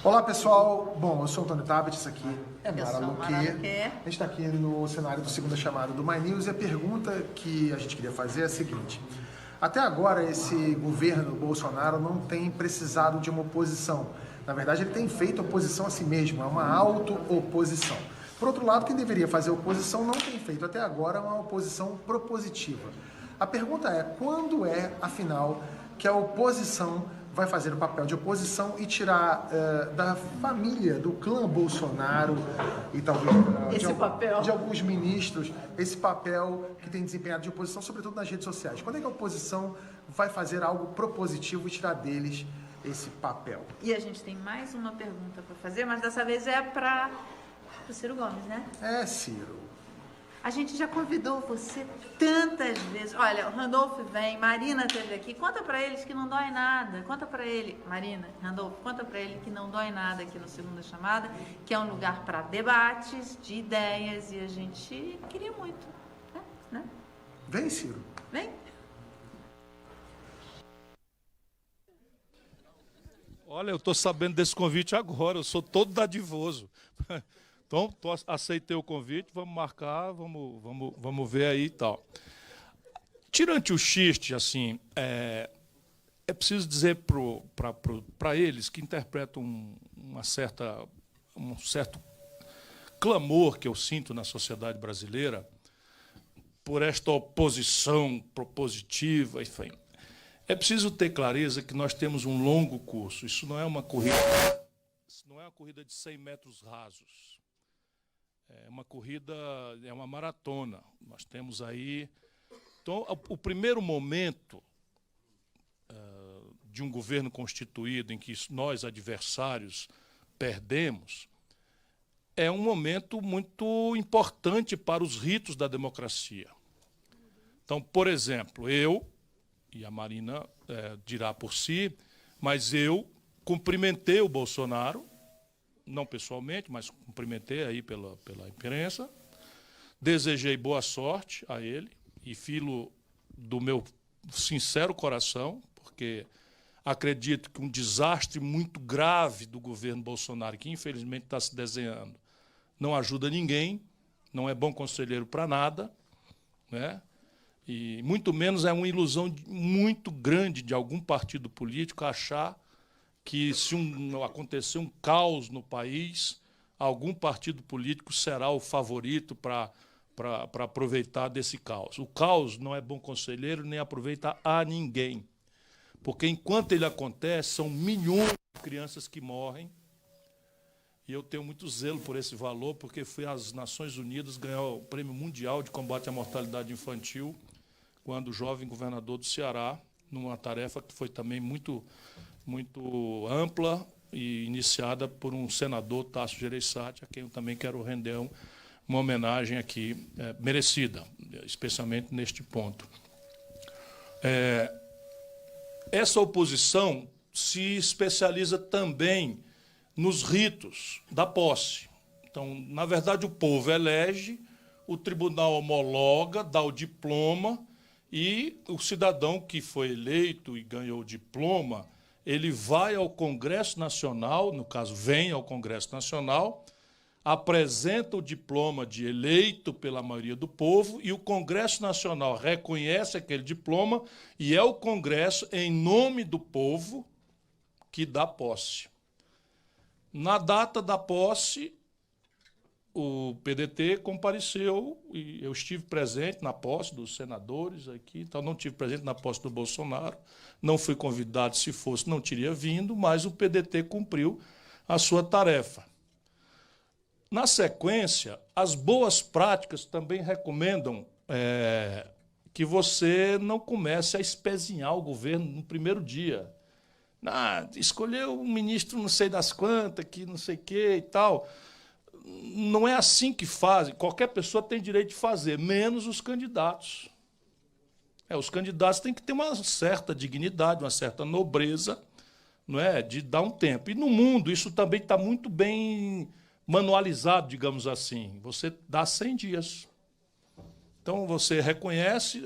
Olá pessoal, bom, eu sou o Antônio Tabet, isso aqui é Eu Mara sou Luque. Mara Luque. A gente está aqui no cenário do Segunda Chamada do My News e a pergunta que a gente queria fazer é a seguinte: até agora esse governo Bolsonaro não tem precisado de uma oposição. Na verdade, ele tem feito oposição a si mesmo, é uma auto-oposição. Por outro lado, quem deveria fazer oposição não tem feito até agora uma oposição propositiva. A pergunta é, quando é, afinal, que a oposição vai fazer o papel de oposição e tirar da família, do clã Bolsonaro e talvez de alguns ministros, esse papel que tem desempenhado de oposição, sobretudo nas redes sociais. Quando é que a oposição vai fazer algo propositivo e tirar deles esse papel? E a gente tem mais uma pergunta para fazer, mas dessa vez é para o Ciro Gomes, né? É, Ciro. A gente já convidou você tantas vezes. Olha, o Randolfo vem, Marina esteve aqui. Conta para eles que não dói nada. Conta para ele, Marina, Randolfo, conta para ele que não dói nada aqui no Segunda Chamada, que é um lugar para debates, de ideias, e a gente queria muito, né? Vem, Ciro. Vem. Olha, eu estou sabendo desse convite agora, eu sou todo dadivoso. Então, aceitei o convite, vamos marcar, vamos ver aí e tal. Tirante o xiste, assim, é preciso dizer para eles que interpretam um certo clamor que eu sinto na sociedade brasileira por esta oposição propositiva, enfim. É preciso ter clareza que nós temos um longo curso. Isso não é uma corrida de 100 metros rasos. É uma corrida, é uma maratona. Nós temos aí... Então, o primeiro momento de um governo constituído em que nós, adversários, perdemos, é um momento muito importante para os ritos da democracia. Então, por exemplo, eu, e a Marina dirá por si, mas eu cumprimentei o Bolsonaro, não pessoalmente, mas cumprimentei aí pela imprensa, desejei boa sorte a ele e filo do meu sincero coração, porque acredito que um desastre muito grave do governo Bolsonaro, que infelizmente está se desenhando, não ajuda ninguém, não é bom conselheiro para nada, né? E muito menos é uma ilusão muito grande de algum partido político achar que se acontecer um caos no país, algum partido político será o favorito para aproveitar desse caos. O caos não é bom conselheiro nem aproveita a ninguém, porque enquanto ele acontece, são milhões de crianças que morrem, e eu tenho muito zelo por esse valor, porque fui às Nações Unidas ganhar o Prêmio Mundial de Combate à Mortalidade Infantil, quando jovem governador do Ceará, numa tarefa que foi também muito ampla e iniciada por um senador, Tasso Gereissati, a quem eu também quero render uma homenagem aqui merecida, especialmente neste ponto. Essa oposição se especializa também nos ritos da posse. Então, na verdade, o povo elege, o tribunal homologa, dá o diploma, e o cidadão que foi eleito e ganhou o diploma, ele vai ao Congresso Nacional, no caso, vem ao Congresso Nacional, apresenta o diploma de eleito pela maioria do povo, e o Congresso Nacional reconhece aquele diploma, e é o Congresso, em nome do povo, que dá posse. Na data da posse, o PDT compareceu, e eu estive presente na posse dos senadores aqui, então não estive presente na posse do Bolsonaro, não fui convidado, se fosse não teria vindo, mas o PDT cumpriu a sua tarefa. Na sequência, as boas práticas também recomendam que você não comece a espezinhar o governo no primeiro dia. Escolheu um ministro não sei das quantas, que não sei o que e tal. Não é assim que fazem. Qualquer pessoa tem direito de fazer, menos os candidatos. Os candidatos têm que ter uma certa dignidade, uma certa nobreza, não é, de dar um tempo. E no mundo isso também está muito bem manualizado, digamos assim. Você dá 100 dias. Então você reconhece,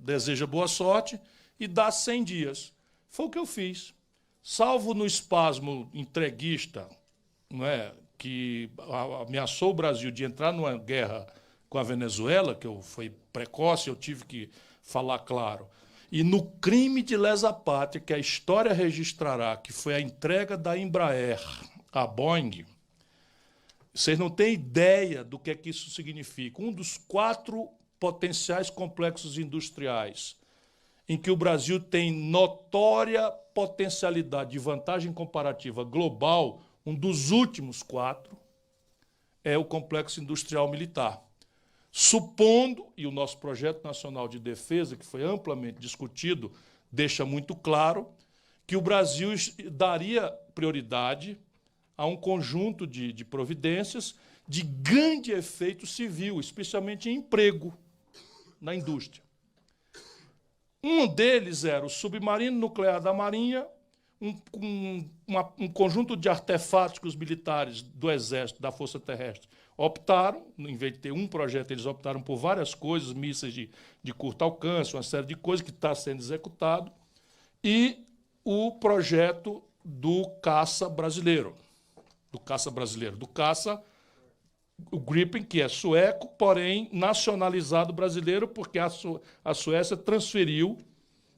deseja boa sorte e dá 100 dias. Foi o que eu fiz. salvo no espasmo entreguista, não é, que ameaçou o Brasil de entrar numa guerra com a Venezuela, que foi precoce, eu tive que falar claro, e no crime de lesa pátria, que a história registrará, que foi a entrega da Embraer à Boeing, vocês não têm ideia do que é que isso significa. Um dos 4 potenciais complexos industriais em que o Brasil tem notória potencialidade de vantagem comparativa global, um dos últimos 4, é o complexo industrial militar. Supondo, e o nosso Projeto Nacional de Defesa, que foi amplamente discutido, deixa muito claro, que o Brasil daria prioridade a um conjunto de providências de grande efeito civil, especialmente em emprego na indústria. Um deles era o submarino nuclear da Marinha, um conjunto de artefatos que os militares do Exército, da Força Terrestre, optaram, em vez de ter um projeto, eles optaram por várias coisas, mísseis de curto alcance, uma série de coisas que está sendo executado, e o projeto do caça brasileiro, o Gripen, que é sueco, porém nacionalizado brasileiro, porque a Suécia transferiu,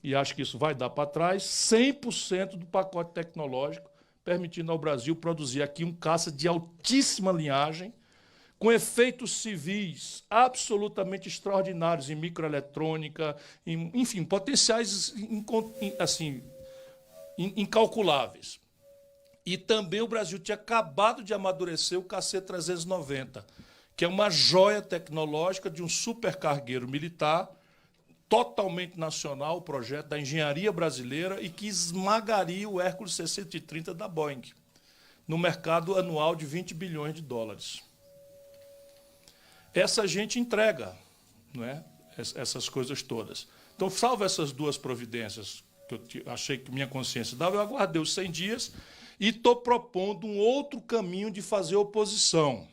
e acho que isso vai dar para trás, 100% do pacote tecnológico, permitindo ao Brasil produzir aqui um caça de altíssima linhagem, com efeitos civis absolutamente extraordinários em microeletrônica, enfim, potenciais assim, incalculáveis. E também o Brasil tinha acabado de amadurecer o KC-390, que é uma joia tecnológica de um supercargueiro militar, totalmente nacional, o projeto da engenharia brasileira, e que esmagaria o Hércules C-130 da Boeing, no mercado anual de 20 bilhões de dólares. Essa gente entrega, não é? Essas coisas todas. Então, salvo essas 2 providências que eu achei que minha consciência dava, eu aguardei os 100 dias e estou propondo um outro caminho de fazer oposição.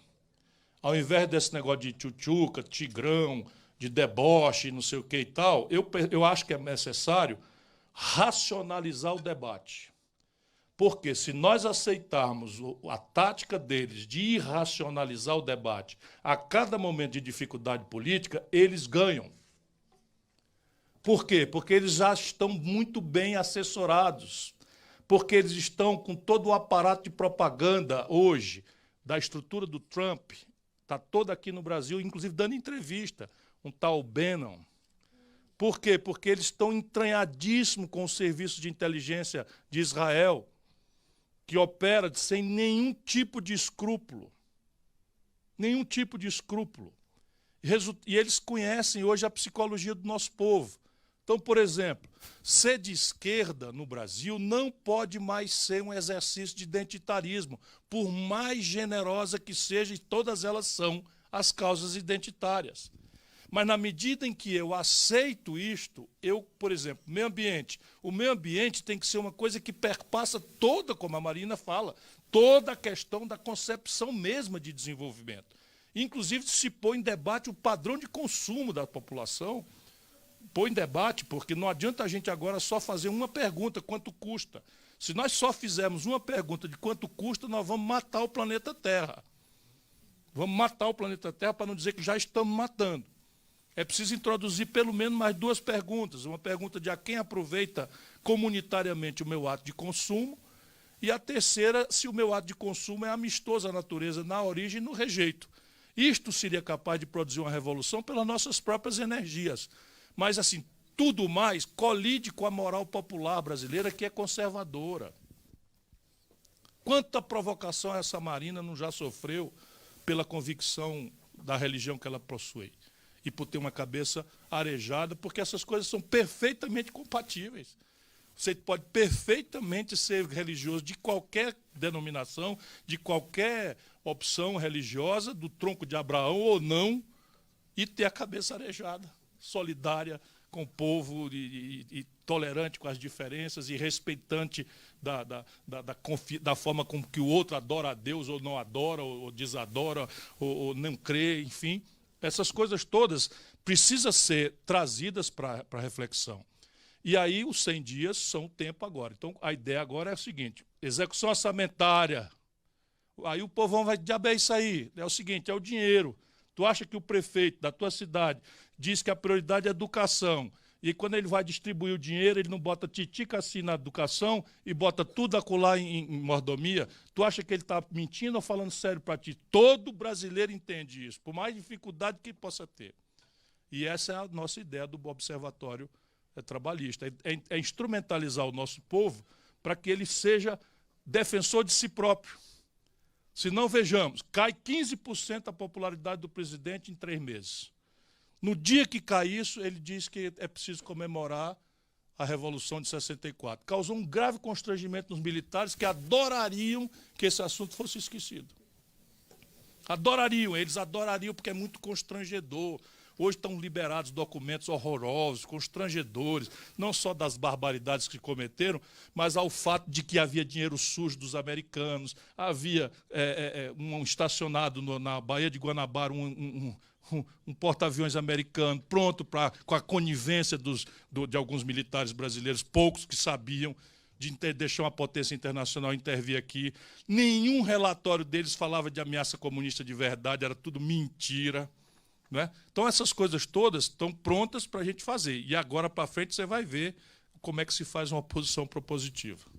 Ao invés desse negócio de tchutchuca, tigrão, de deboche, não sei o que e tal, eu acho que é necessário racionalizar o debate. Porque se nós aceitarmos a tática deles de irracionalizar o debate a cada momento de dificuldade política, eles ganham. Por quê? Porque eles já estão muito bem assessorados, porque eles estão com todo o aparato de propaganda hoje da estrutura do Trump, está todo aqui no Brasil, inclusive dando entrevista, um tal Bannon. Por quê? Porque eles estão entranhadíssimos com o serviço de inteligência de Israel, que opera sem nenhum tipo de escrúpulo. Nenhum tipo de escrúpulo. E eles conhecem hoje a psicologia do nosso povo. Então, por exemplo, ser de esquerda no Brasil não pode mais ser um exercício de identitarismo, por mais generosa que seja, e todas elas são as causas identitárias. Mas na medida em que eu aceito isto, por exemplo, o meio ambiente tem que ser uma coisa que perpassa toda, como a Marina fala, toda a questão da concepção mesma de desenvolvimento. Inclusive, se põe em debate o padrão de consumo da população, põe em debate, porque não adianta a gente agora só fazer uma pergunta, quanto custa. Se nós só fizermos uma pergunta de quanto custa, nós vamos matar o planeta Terra. Vamos matar o planeta Terra para não dizer que já estamos matando. É preciso introduzir pelo menos mais 2 perguntas. Uma pergunta de a quem aproveita comunitariamente o meu ato de consumo, e a terceira, se o meu ato de consumo é amistoso à natureza na origem e no rejeito. Isto seria capaz de produzir uma revolução pelas nossas próprias energias. Mas, assim, tudo mais colide com a moral popular brasileira, que é conservadora. Quanta provocação essa Marina não já sofreu pela convicção da religião que ela possui? E por ter uma cabeça arejada, porque essas coisas são perfeitamente compatíveis. Você pode perfeitamente ser religioso de qualquer denominação, de qualquer opção religiosa, do tronco de Abraão ou não, e ter a cabeça arejada, solidária com o povo e tolerante com as diferenças e respeitante da forma como que o outro adora a Deus ou não adora, ou desadora, ou não crê, enfim. Essas coisas todas precisam ser trazidas para reflexão. E aí os 100 dias são tempo agora. Então a ideia agora é a seguinte, execução orçamentária. Aí o povão vai, diabo é isso aí? É o seguinte, é o dinheiro. Tu acha que o prefeito da tua cidade diz que a prioridade é a educação, e quando ele vai distribuir o dinheiro, ele não bota titica assim na educação e bota tudo acolá em mordomia? Tu acha que ele está mentindo ou falando sério para ti? Todo brasileiro entende isso, por mais dificuldade que possa ter. E essa é a nossa ideia do Observatório Trabalhista, é instrumentalizar o nosso povo para que ele seja defensor de si próprio. Se não, vejamos, cai 15% a popularidade do presidente em 3 meses. No dia que cai isso, ele diz que é preciso comemorar a Revolução de 64. Causou um grave constrangimento nos militares que adorariam que esse assunto fosse esquecido. Adorariam, eles adorariam porque é muito constrangedor. Hoje estão liberados documentos horrorosos, constrangedores, não só das barbaridades que cometeram, mas ao fato de que havia dinheiro sujo dos americanos, havia um estacionado na Baía de Guanabara, um porta-aviões americano pronto com a conivência de alguns militares brasileiros, poucos que sabiam, de deixar uma potência internacional intervir aqui. Nenhum relatório deles falava de ameaça comunista de verdade, era tudo mentira. Não é? Então essas coisas todas estão prontas para a gente fazer. E agora para frente você vai ver como é que se faz uma oposição propositiva.